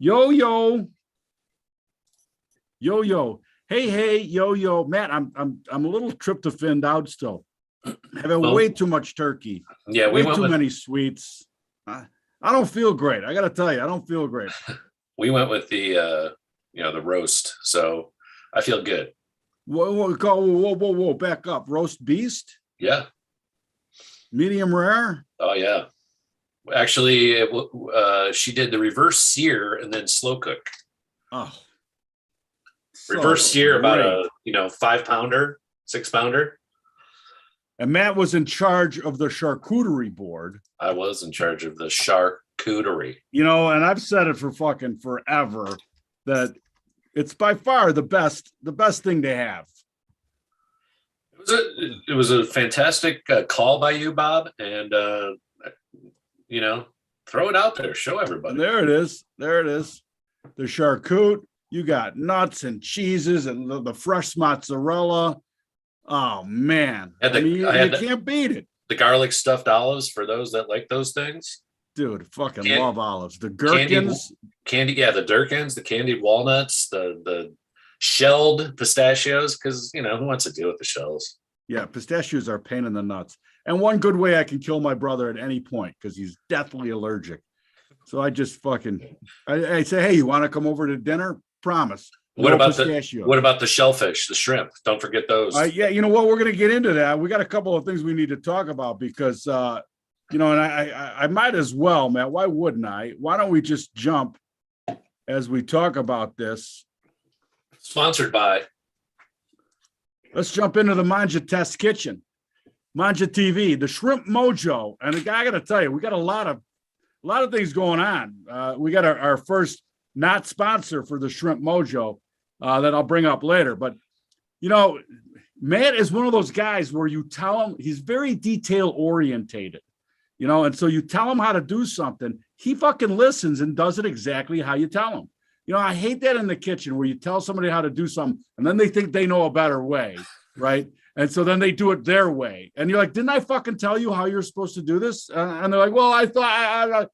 Yo, yo, yo, yo. Hey, yo, yo. Matt, I'm a little tryptophaned out still. Having Well, way too much turkey, yeah, we way went too with many sweets. I don't feel great. I got to tell you, I don't feel great. the roast. So I feel good. Whoa, back up. Roast beast, Yeah. medium rare. Oh yeah. Actually, she did the reverse sear and then slow cook. Oh, Reverse so sear about great. a 5 pounder, 6 pounder. And Matt was in charge of the charcuterie board. I was in charge of the charcuterie. And I've said it for fucking forever that it's by far the best thing they have. It was a fantastic call by you, Bob, and throw it out there, show everybody. And there it is. The charcut. You got nuts and cheeses and the fresh mozzarella. Oh man, you can't beat it. The garlic stuffed olives for those that like those things. Dude, love olives. The gherkins, the gherkins, the candied walnuts, the shelled pistachios, because who wants to deal with the shells? Yeah, pistachios are a pain in the nuts. And one good way I can kill my brother at any point because he's deathly allergic. So I just I say, hey, you want to come over to dinner? Promise. What about the shellfish, the shrimp? Don't forget those. Yeah, you know what? We're going to get into that. We got a couple of things we need to talk about because and I might as well, Matt. Why wouldn't I? Why don't we just jump as we talk about this? Sponsored by. Let's jump into the Manja Test Kitchen, Manja TV, the Shrimp Mojo, and I got to tell you, we got a lot of things going on. We got our first not sponsor for the Shrimp Mojo that I'll bring up later, but Matt is one of those guys where you tell him he's very detail orientated. And so you tell him how to do something, he fucking listens and does it exactly how you tell him. I hate that in the kitchen where you tell somebody how to do something and then they think they know a better way, right? And so then they do it their way. And you're like, didn't I fucking tell you how you're supposed to do this? And they're like, well, I thought,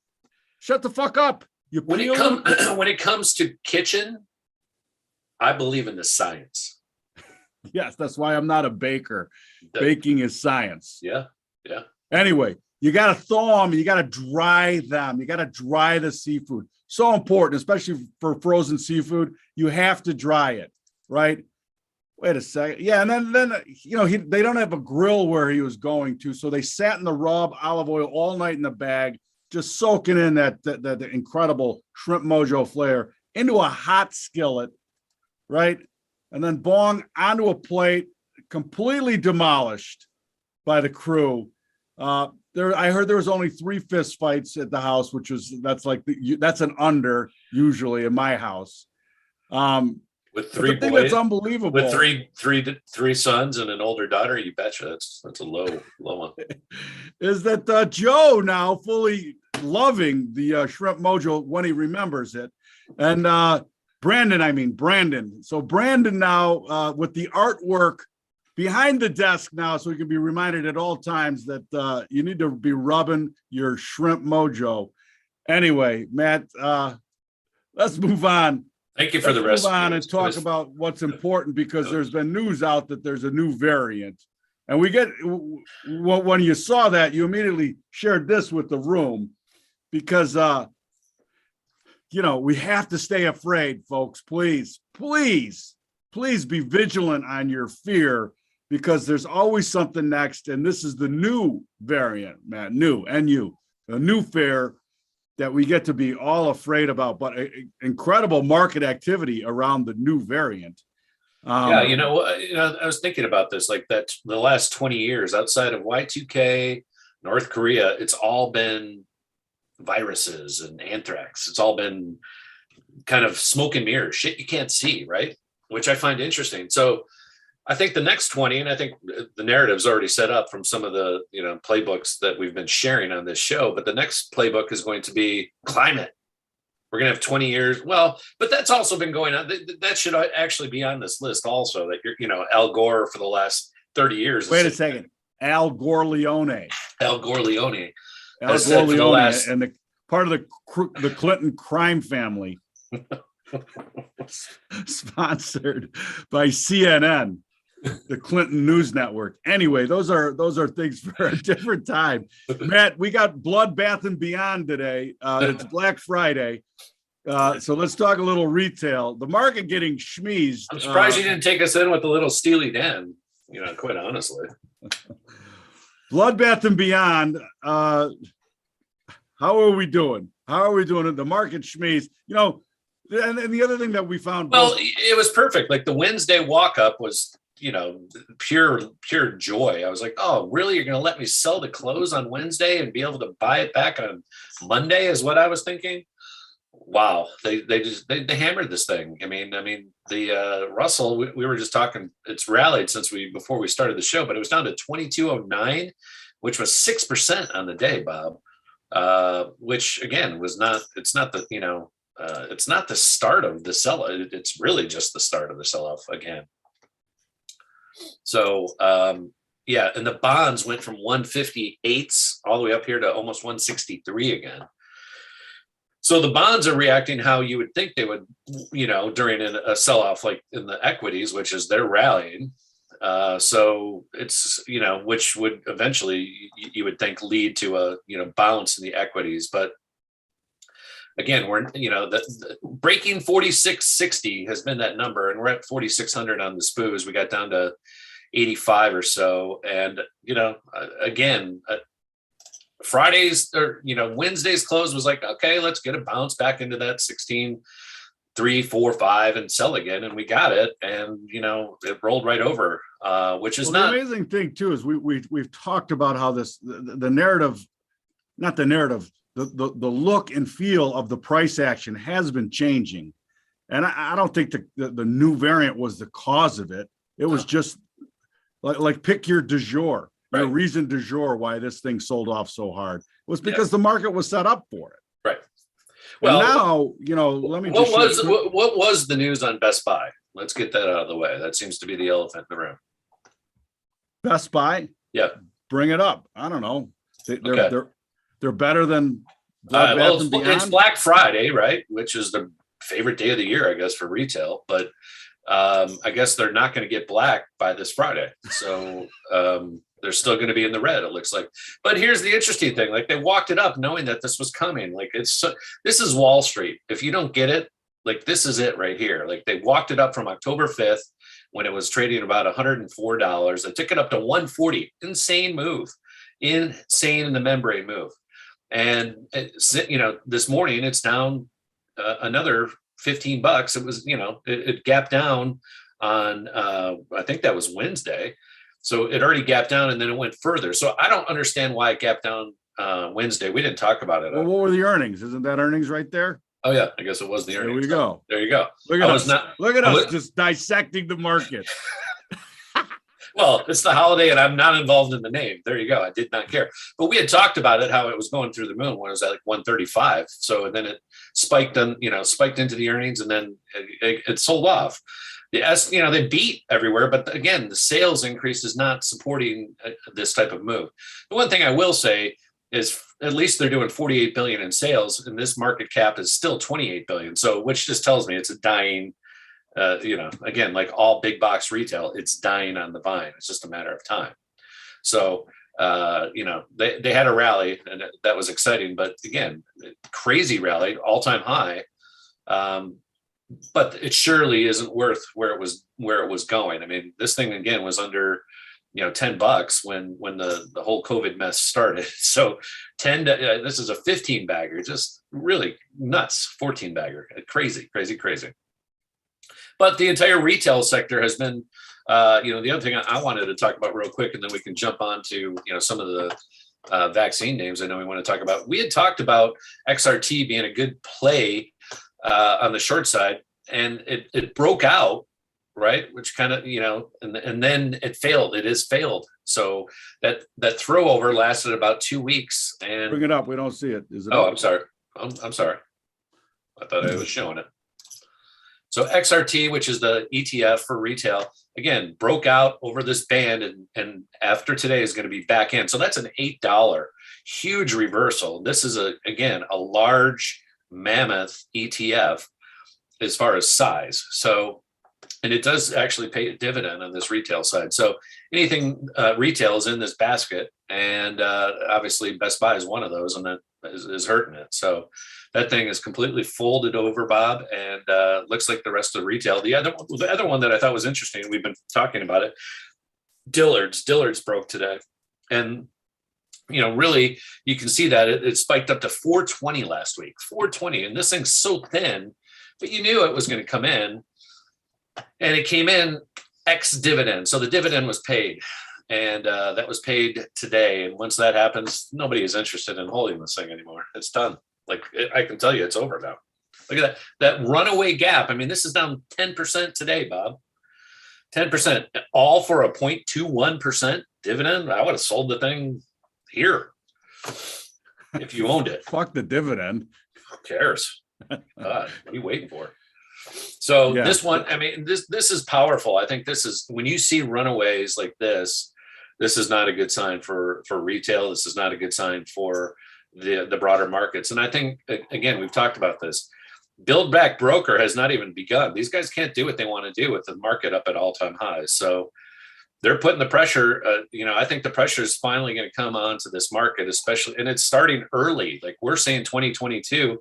shut the fuck up. When it comes to kitchen, I believe in the science. Yes, that's why I'm not a baker. Baking is science. Yeah. Anyway, you got to thaw them. You got to dry them. You got to dry the seafood. So important, especially for frozen seafood. You have to dry it, right? Wait a second. Yeah, and then they don't have a grill where he was going to, so they sat in the raw olive oil all night in the bag, just soaking in that incredible Shrimp Mojo flair into a hot skillet, right? And then bong onto a plate, completely demolished by the crew. I heard there was only 3 fist fights at the house, that's an under usually in my house. With 3 boys, that's unbelievable. With three sons and an older daughter, you betcha that's a low one. Is that Joe now fully loving the Shrimp Mojo when he remembers it, and Brandon. So Brandon now with the artwork behind the desk now, so we can be reminded at all times that you need to be rubbing your Shrimp Mojo. Anyway, Matt, let's move on. Thank you for the recipe. Move on and talk about what's important because there's been news out that there's a new variant. And when you saw that, you immediately shared this with the room because, we have to stay afraid, folks. Please be vigilant on your fear because there's always something next. And this is the new variant, Matt, a new fear that we get to be all afraid about, but incredible market activity around the new variant. I was thinking about this, like that the last 20 years outside of Y2K, North Korea, it's all been viruses and anthrax. It's all been kind of smoke and mirrors, shit you can't see, right? Which I find interesting. So I think the next 20, and I think the narrative's already set up from some of the playbooks that we've been sharing on this show, but the next playbook is going to be climate. We're going to have 20 years. Well, but that's also been going on. That should actually be on this list also, that Al Gore for the last 30 years. Wait a second. Al Gorleone. Al Gorleone. And the part of the Clinton crime family. Sponsored by CNN, the Clinton News Network. Anyway, those are things for a different time. Matt, we got Blood Bath and Beyond today. It's Black Friday. So let's talk a little retail. The market getting schmeezed. I'm surprised you didn't take us in with a little Steely Dan, quite honestly. Blood Bath and Beyond. How are we doing? How are we doing in the market schmeezed? And the other thing that we found. Well, it was perfect. Like the Wednesday walk up was, pure joy. I was like, oh, really? You're going to let me sell the clothes on Wednesday and be able to buy it back on Monday is what I was thinking. Wow. They hammered this thing. I mean, the Russell, we were just talking, it's rallied before we started the show, but it was down to 2209, which was 6% on the day, Bob. Which again it's not the start of the sell. It's really just the start of the sell-off again. So and the bonds went from 158s all the way up here to almost 163 again. So the bonds are reacting how you would think they would, during a sell-off like in the equities, which is they're rallying. So it's, which would eventually you would think lead to a, bounce in the equities. But again, we're, the breaking 4660 has been that number, and we're at 4,600 on the SPOOs. We got down to 85 or so. And, again, Fridays or, Wednesday's close was like, okay, let's get a bounce back into that 16, 3, 4, 5 and sell again. And we got it. And, it rolled right over, which is not. The amazing thing too, is we've talked about how the narrative, not the narrative, the look and feel of the price action has been changing. And I don't think the new variant was the cause of it. It was just like pick your du jour. Right. Your reason du jour why this thing sold off so hard was because the market was set up for it. Right. Well, now, let me what was the news on Best Buy? Let's get that out of the way. That seems to be the elephant in the room. Best Buy? Yeah. Bring it up. I don't know. They're better than Blood Bath and Beyond. It's Black Friday, right? Which is the favorite day of the year, I guess, for retail. But I guess they're not going to get black by this Friday. So they're still going to be in the red, it looks like. But here's the interesting thing. Like, they walked it up knowing that this was coming. Like, this is Wall Street. If you don't get it, like, this is it right here. Like, they walked it up from October 5th when it was trading about $104. They took it up to 140. Insane move. Insane in the membrane move. And this morning it's down another $15. It was, it gapped down on I think that was Wednesday. So it already gapped down and then it went further. So I don't understand why it gapped down Wednesday. We didn't talk about it. Well, what were the earnings? Isn't that earnings right there? Oh yeah, I guess it was the earnings. There we go. There you go. Look at us. Look at us just dissecting the market. Well, it's the holiday and I'm not involved in the name. There you go. I did not care. But we had talked about it, how it was going through the moon when it was at like 135. So then it spiked into the earnings and then it sold off. They beat everywhere, but again, the sales increase is not supporting this type of move. The one thing I will say is at least they're doing 48 billion in sales and this market cap is still 28 billion. So, which just tells me it's a dying, again, like all big box retail, it's dying on the vine. It's just a matter of time. So, they had a rally and that was exciting, but again, crazy rally, all-time high. But it surely isn't worth where it was going. I mean, this thing again was under, $10 when the whole COVID mess started. So this is a 15 bagger, just really nuts. 14 bagger, crazy. But the entire retail sector has been, the other thing I wanted to talk about real quick, and then we can jump on to, some of the vaccine names I know we want to talk about. We had talked about XRT being a good play on the short side, and it broke out, right? Which kind of, and then it failed. It has failed. So that throw over lasted about 2 weeks. And bring it up. We don't see it. Is it? Oh, up? I'm sorry. I'm sorry. I thought I was showing it. So XRT, which is the ETF for retail, again, broke out over this band and after today is going to be back in. So that's an $8 huge reversal. This is a large mammoth ETF. as far as size. So, and it does actually pay a dividend on this retail side. So anything retail is in this basket, and obviously Best Buy is one of those, and that is hurting it. So that thing is completely folded over, Bob, and looks like the rest of the retail. The other one that I thought was interesting, we've been talking about it, Dillard's broke today. And, you know, really, you can see that it spiked up to 420 last week, 420. And this thing's so thin, but you knew it was going to come in. And it came in ex dividend. So the dividend was paid. And that was paid today. And once that happens, nobody is interested in holding this thing anymore. It's done. Like, I can tell you it's over now. Look at that runaway gap. I mean, this is down 10% today, Bob. 10%, all for a 0.21% dividend. I would have sold the thing here if you owned it. Fuck the dividend. Who cares? What are you waiting for? So this one, I mean, this is powerful. I think this is, when you see runaways like this is not a good sign for retail. This is not a good sign for the broader markets. And I think, again, we've talked about this. Build back broker has not even begun. These guys can't do what they want to do with the market up at all-time highs. So they're putting the pressure. I think the pressure is finally going to come onto this market, especially, and it's starting early. Like we're saying 2022,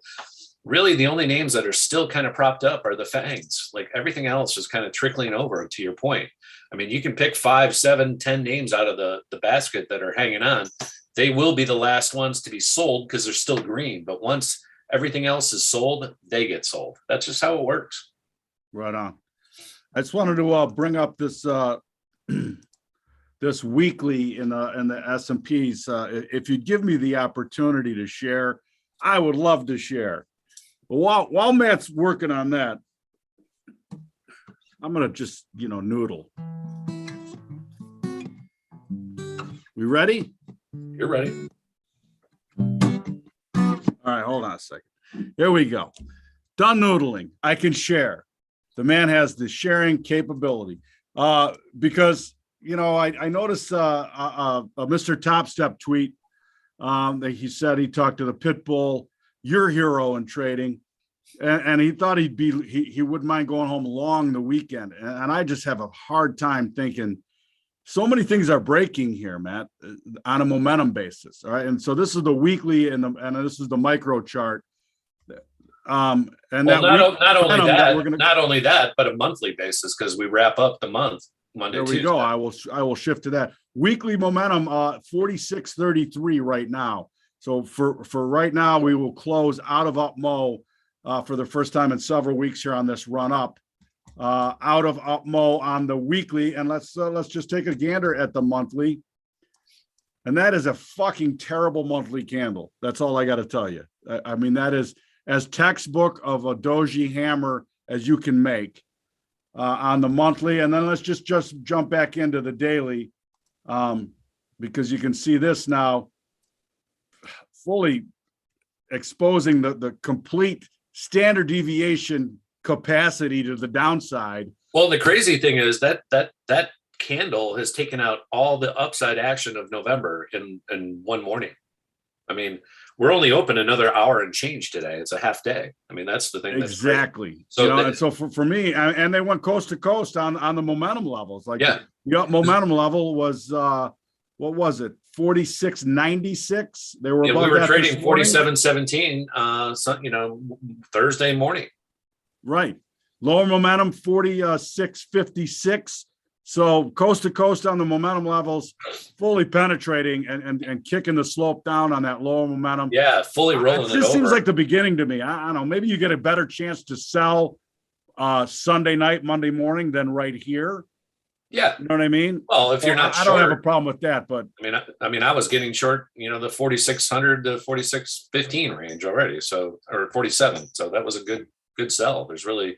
really the only names that are still kind of propped up are the FANGs. Like everything else is kind of trickling over, to your point. I mean, you can pick 5, 7, 10 names out of the basket that are hanging on. They will be the last ones to be sold because they're still green. But once everything else is sold, they get sold. That's just how it works. Right on. I just wanted to bring up this this weekly in the S&Ps. If you'd give me the opportunity to share, I would love to share. But while Matt's working on that, I'm gonna just noodle. We ready? You're ready. All right, hold on a second. Here we go. Done noodling. I can share. The man has the sharing capability. Because I noticed a Mr. Top Step tweet that he said he talked to the Pitbull, your hero in trading, and he thought he wouldn't mind going home long the weekend. And I just have a hard time thinking. So many things are breaking here, Matt, on a momentum basis. All right. And so this is the weekly and this is the micro chart. Not only that, but a monthly basis, because we wrap up the month Monday. There we Tuesday. go. I will shift to that. Weekly momentum 46.33 right now. So for right now, we will close out of UPMO for the first time in several weeks here on this run up. Out of UPMO on the weekly, and let's just take a gander at the monthly, and that is a fucking terrible monthly candle. That's all I got to tell you. I mean, that is as textbook of a doji hammer as you can make on the monthly. And then let's just jump back into the daily, because you can see this now fully exposing the complete standard deviation capacity to the downside. Well, the crazy thing is that candle has taken out all the upside action of November in one morning. I mean, we're only open another hour and change today. It's a half day. I mean, that's the thing. Exactly. So for me, and they went coast to coast on the momentum levels. Like the momentum level was what was it? 46.96. They were above. We were trading 47.17. Thursday morning. Right. Lower momentum 46.56. So coast to coast on the momentum levels, fully penetrating and kicking the slope down on that lower momentum. Yeah, fully rolling it over. This seems like the beginning to me. I don't know. Maybe you get a better chance to sell Sunday night, Monday morning than right here. Yeah. You know what I mean? Well, if you're not I don't have a problem with that, but I mean, I was getting short, the 4,600 to 4,615 range already. So, or 47. So that was a good sell. There's really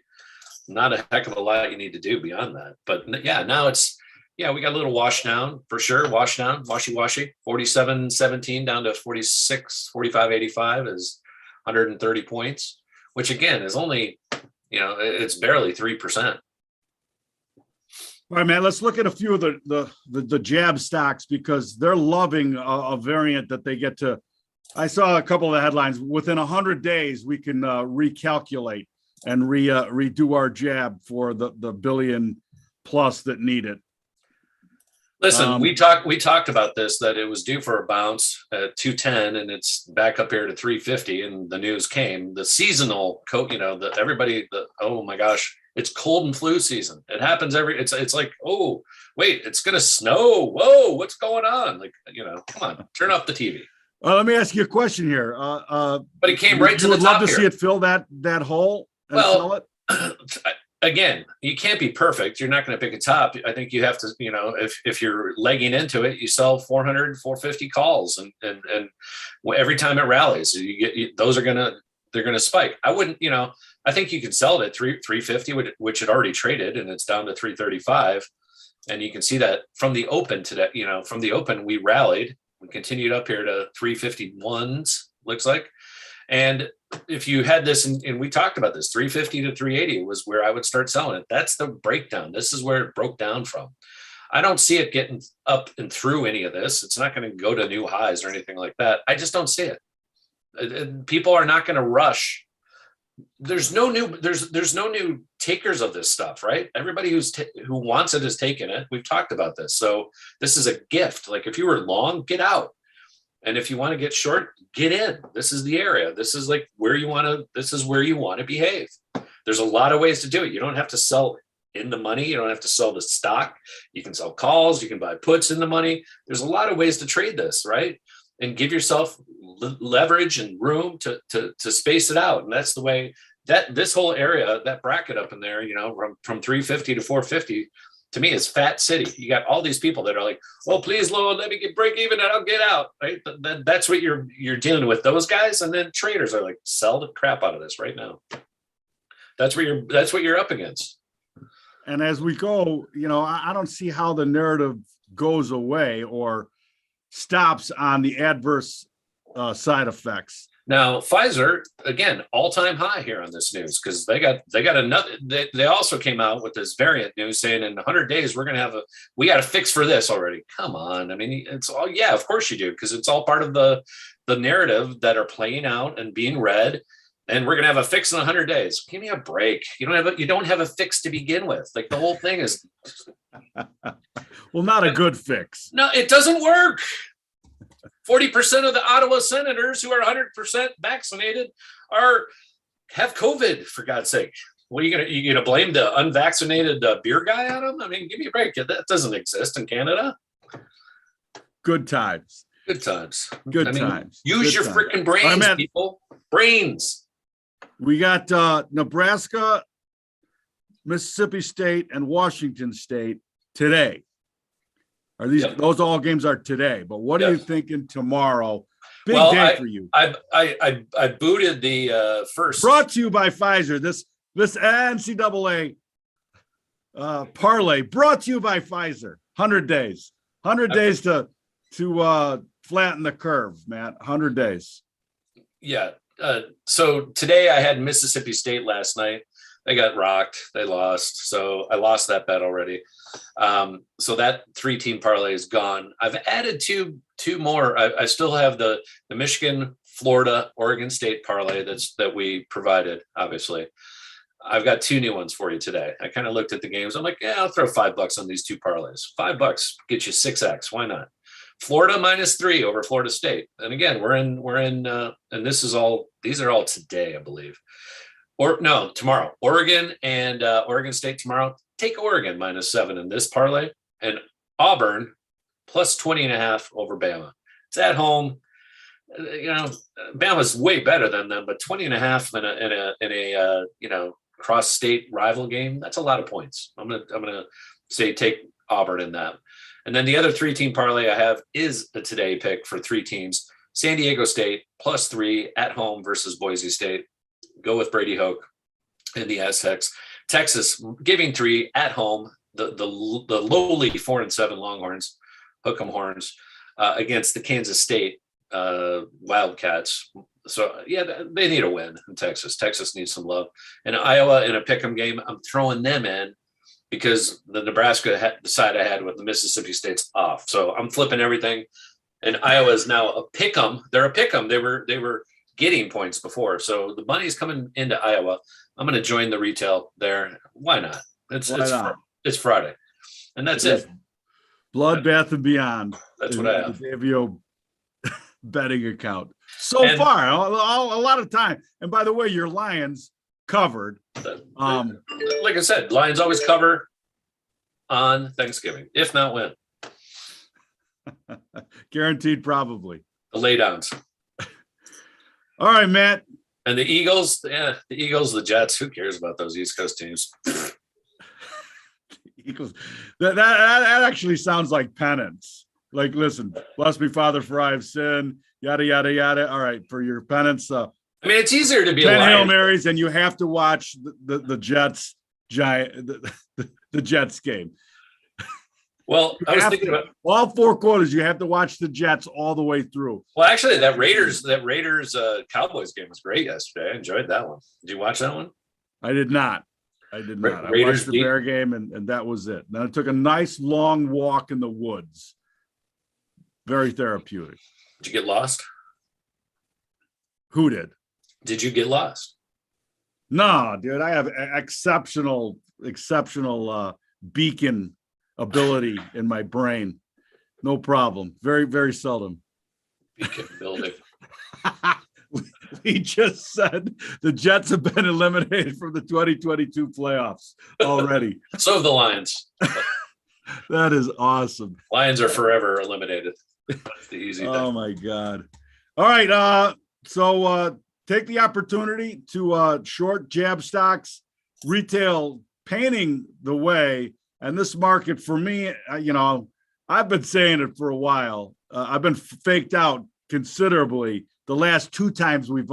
not a heck of a lot you need to do beyond that. But yeah, now we got a little wash down for sure. Wash down, washy, 47.17 down to 45.85 is 130 points, which again is only, it's barely 3%. All right, man, let's look at a few of the jab stocks, because they're loving a variant that they get to. I saw a couple of the headlines. Within 100 days, we can recalculate. and redo our jab for the billion plus that need it. Listen, we talked about this, that it was due for a bounce at 210 and it's back up here to 350, and the news came. The seasonal oh my gosh, it's cold and flu season. It happens it's like, oh wait, it's gonna snow. Whoa, what's going on? Like, come on, turn off the TV. Let me ask you a question here. But it came right to the top. Would love to see it fill that hole and sell it. Again, you can't be perfect. You're not going to pick a top. I think you have to, if you're legging into it, you sell 400, 450 calls, and every time it rallies, those are they're going to spike. I wouldn't, I think you could sell it at 350, which it already traded, and it's down to 335. And you can see that from the open today, from the open, we rallied, we continued up here to 351s, looks like. And if you had this, and we talked about this, 350 to 380 was where I would start selling it. That's the breakdown. This is where it broke down from. I don't see it getting up and through any of this. It's not going to go to new highs or anything like that. I just don't see it. People are not going to rush. There's no new takers of this stuff, right? Everybody who wants it has taken it. We've talked about this. So this is a gift. Like, if you were long, get out. And if you want to get short, get in. This is the area. This is like where you want to behave. There's a lot of ways to do it. You don't have to sell in the money. You don't have to sell the stock. You can sell calls. You can buy puts in the money. There's a lot of ways to trade this, right? And give yourself leverage and room to space it out. And that's the way that this whole area, that bracket up in there, from 350 to 450, to me, is fat city. You got all these people that are like, "Oh, please, Lord, let me get break even and I'll get out." Right? That's what you're dealing with, those guys. And then traders are like, "Sell the crap out of this right now." That's what you're up against. And as we go, I don't see how the narrative goes away or stops on the adverse side effects. Now, Pfizer, again, all-time high here on this news, because they got another. They also came out with this variant news saying in 100 days we got a fix for this already. Come on, I mean, it's all, yeah, of course you do, because it's all part of the narrative that are playing out and being read. And we're gonna have a fix in 100 days. Give me a break. You don't have a fix to begin with. Like, the whole thing is well, not a good fix. No, it doesn't work. 40% of the Ottawa senators who are 100% vaccinated have COVID, for God's sake. What are you gonna blame the unvaccinated beer guy on them? I mean, give me a break. That doesn't exist in Canada. Good times. Good times. Good times. Use your freaking brains, people. Brains. We got Nebraska, Mississippi State, and Washington State today. Those all games are today, but what are you thinking tomorrow? Big day for you. I booted the first. Brought to you by Pfizer. This NCAA parlay brought to you by Pfizer. 100 days. 100 days to flatten the curve, Matt. 100 days. Yeah. So today I had Mississippi State last night. They got rocked. They lost. So I lost that bet already. So that 3-team parlay is gone. I've added two more. I still have the Michigan, Florida, Oregon State parlay that we provided, obviously. I've got 2 new ones for you today. I kind of looked at the games. I'm like, yeah, I'll throw $5 on these 2 parlays. $5 get you 6x. Why not? Florida -3 over Florida State. And again, we're in, and these are all today, I believe. Or no, tomorrow. Oregon and Oregon State tomorrow. Take Oregon -7 in this parlay, and Auburn +20.5 over Bama. It's at home. Bama's way better than them, but 20.5 in a cross-state rival game, that's a lot of points. I'm gonna say take Auburn in that. And then the other 3-team parlay I have is the today pick for 3 teams. San Diego State +3 at home versus Boise State. Go with Brady Hoke and the Aztecs. Texas giving 3 at home. The lowly 4-7 Longhorns, Hook'em Horns, against the Kansas State Wildcats. So yeah, they need a win in Texas. Texas needs some love. And Iowa in a pick'em game, I'm throwing them in because the Nebraska side I had with the Mississippi State's off. So I'm flipping everything. And Iowa is now a pick'em. They're a pick'em. They were getting points before. So the money's coming into Iowa. I'm going to join the retail there. Why not? It's Friday, and that's it. Bloodbath and Beyond. That's what I have. The Davio betting account. So far, a lot of time. And by the way, your Lions covered. Like I said, Lions always cover on Thanksgiving, if not when. Guaranteed, probably. The laydowns. All right, Matt. And the Eagles, the Jets. Who cares about those East Coast teams? Eagles. That actually sounds like penance. Like, listen, bless me, Father, for I have sinned. Yada yada yada. All right, for your penance. I mean, it's easier to be 10 Hail Marys, and you have to watch the Jets the Jets game. Well, I was thinking about all 4 quarters. You have to watch the Jets all the way through. Well, actually, that Raiders Cowboys game was great yesterday. I enjoyed that one. Did you watch that one? I did not. I watched the Bear game, and that was it. Then I took a nice long walk in the woods. Very therapeutic. Did you get lost? Who did? Did you get lost? No, dude. I have exceptional beacon ability in my brain. No problem. Very, very seldom. Beacon building. We just said the Jets have been eliminated from the 2022 playoffs already. So have the Lions. That is awesome. Lions are forever eliminated. That's the easy thing. Oh my God. All right. So take the opportunity to short jab stocks, retail painting the way. And this market for me, I've been saying it for a while. I've been faked out considerably the last 2 times we've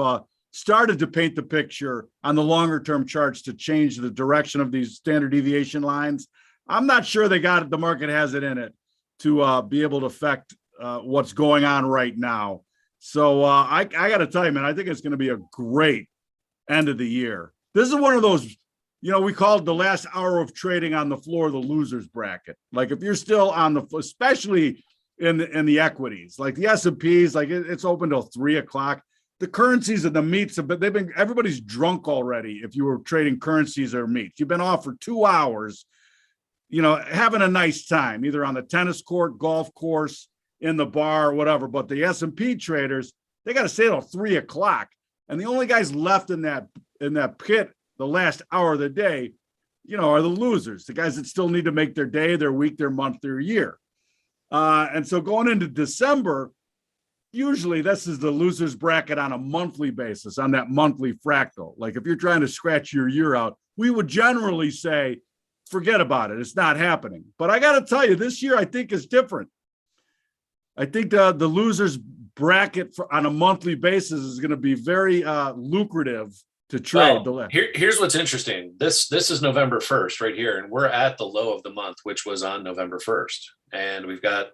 started to paint the picture on the longer term charts to change the direction of these standard deviation lines. I'm not sure the market has it in it to be able to affect what's going on right now. So I got to tell you, man, I think it's going to be a great end of the year. This is one of those, we called the last hour of trading on the floor of the losers bracket. Like if you're still on especially in the equities, like the S&Ps, like it's open till 3:00. The currencies and the meats, but everybody's drunk already. If you were trading currencies or meats, you've been off for 2 hours, having a nice time, either on the tennis court, golf course, in the bar, whatever. But the S&P traders, they got to stay till 3:00. And the only guys left in that pit the last hour of the day, are the losers, the guys that still need to make their day, their week, their month, their year. And so going into December, usually this is the losers bracket on a monthly basis, on that monthly fractal. Like if you're trying to scratch your year out, we would generally say, forget about it. It's not happening. But I got to tell you, this year I think is different. I think the losers bracket on a monthly basis is going to be very lucrative to trade. Here's what's interesting. This is November 1st right here, and we're at the low of the month, which was on November 1st. And we've got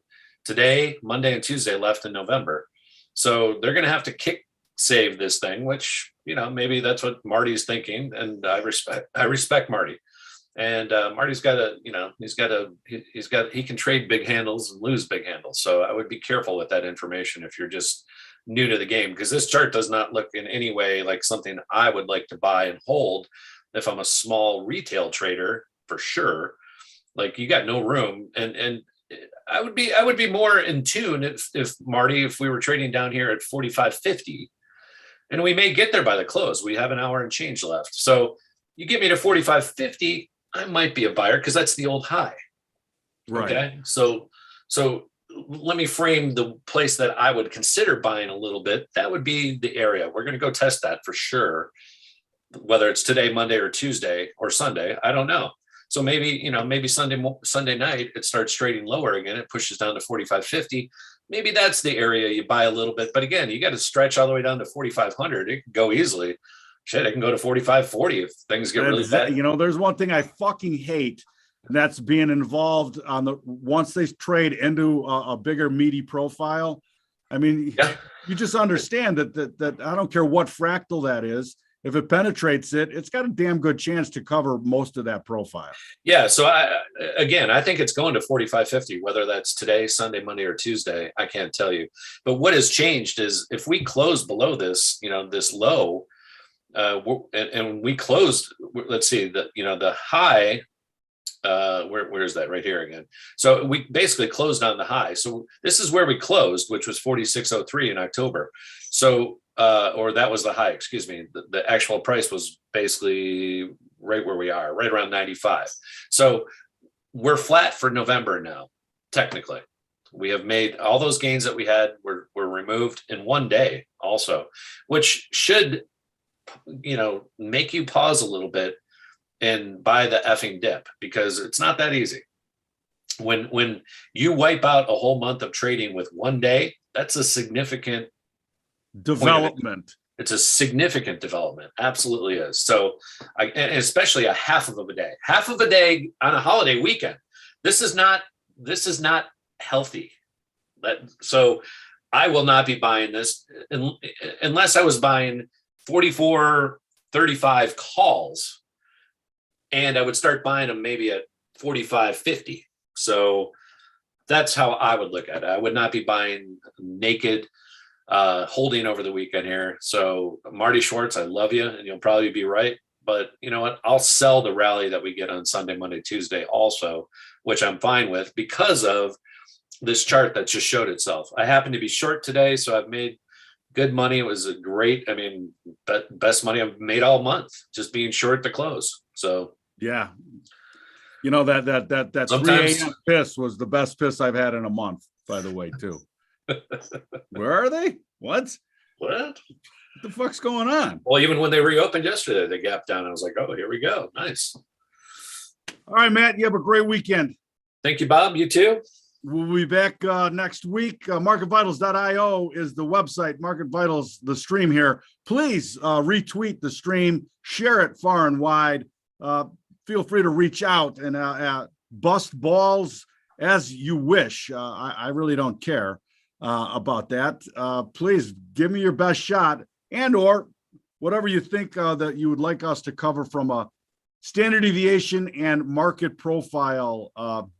today, Monday and Tuesday left in November. So they're going to have to kick save this thing, which, maybe that's what Marty's thinking. And I respect Marty. And Marty's got he can trade big handles and lose big handles. So I would be careful with that information if you're just new to the game, because this chart does not look in any way like something I would like to buy and hold if I'm a small retail trader, for sure. Like you got no room. And I would be more in tune if Marty, if we were trading down here at 45.50, and we may get there by the close. We have an hour and change left. So you get me to 45.50, I might be a buyer because that's the old high. Right. Okay. So let me frame the place that I would consider buying a little bit. That would be the area. We're going to go test that for sure. Whether it's today, Monday, or Tuesday, or Sunday, I don't know. So maybe Sunday night, it starts trading lower again. It pushes down to 45.50. Maybe that's the area you buy a little bit. But again, you got to stretch all the way down to 4,500. It can go easily. Shit, it can go to 45.40 if things get really bad. There's one thing I fucking hate, and that's being involved once they trade into a bigger meaty profile. I mean, You just understand that I don't care what fractal that is. if it penetrates it, it's got a damn good chance to cover most of that profile. Yeah. So I think it's going to 45.50, whether that's today, Sunday, Monday, or Tuesday. I can't tell you. But what has changed is if we close below this, this low, and we closed, let's see, the high, where is that? Right here again. So we basically closed on the high. So this is where we closed, which was 46.03 in October. So, or that was the high, excuse me. The actual price was basically right where we are, right around 95. So we're flat for November now, technically. We have made all those gains that we had were removed in one day also, which should, make you pause a little bit and buy the effing dip, because it's not that easy. When you wipe out a whole month of trading with one day, that's a significant development. It's a significant development. Absolutely is. So, and especially a half of a day on a holiday weekend. This is not healthy. So I will not be buying this unless I was buying 44.35 calls, and I would start buying them maybe at 45.50. So that's how I would look at it. I would not be buying naked, holding over the weekend here. So Marty Schwartz, I love you, and you'll probably be right. But you know what? I'll sell the rally that we get on Sunday, Monday, Tuesday also, which I'm fine with because of this chart that just showed itself. I happen to be short today, so I've made good money. It was a great, best money I've made all month, just being short to close. So yeah, that 3 a.m. piss was the best piss I've had in a month, by the way, too. Where are they? What the fuck's going on? Well, even when they reopened yesterday, they gapped down. I was like, oh, here we go. Nice. All right, Matt, you have a great weekend. Thank you, Bob. You too. We'll be back next week. MarketVitals.io is the website. Market Vitals, the stream here. Please retweet the stream, share it far and wide. Feel free to reach out and bust balls as you wish. I really don't care about that. Please give me your best shot, and or whatever you think that you would like us to cover from a standard deviation and market profile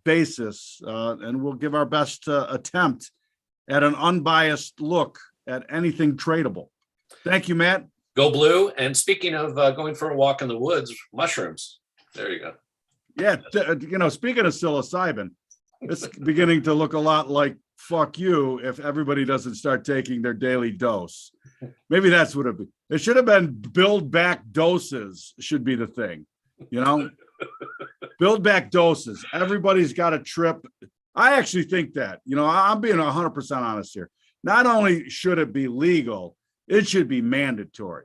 basis, and we'll give our best attempt at an unbiased look at anything tradable. Thank you, Matt. Go blue. And speaking of going for a walk in the woods, mushrooms. There you go. Yeah, speaking of psilocybin, it's beginning to look a lot like fuck you if everybody doesn't start taking their daily dose. Maybe that's what it should have been. Build back doses should be the thing. Build back doses. Everybody's got a trip. I actually think that, I'm being 100% honest here. Not only should it be legal, it should be mandatory.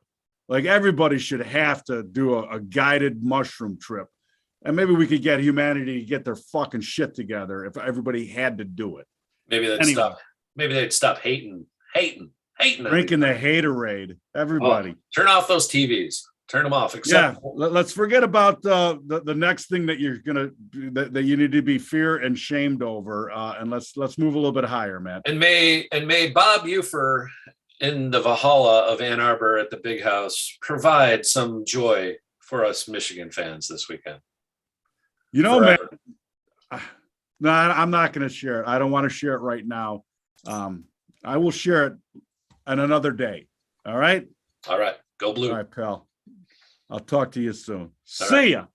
Like everybody should have to do a guided mushroom trip. And maybe we could get humanity to get their fucking shit together if everybody had to do it. Maybe they'd stop hating. Drinking the haterade. Everybody. Turn off those TVs. Turn them off. Let's forget about the next thing that that you need to be fear and shamed over, and let's move a little bit higher, Matt. And may Bob Ufer in the Valhalla of Ann Arbor at the Big House provide some joy for us Michigan fans this weekend. Man, no, I'm not going to share it. I don't want to share it right now. I will share it on another day. All right. All right. Go blue. All right, pal. I'll talk to you soon. See ya.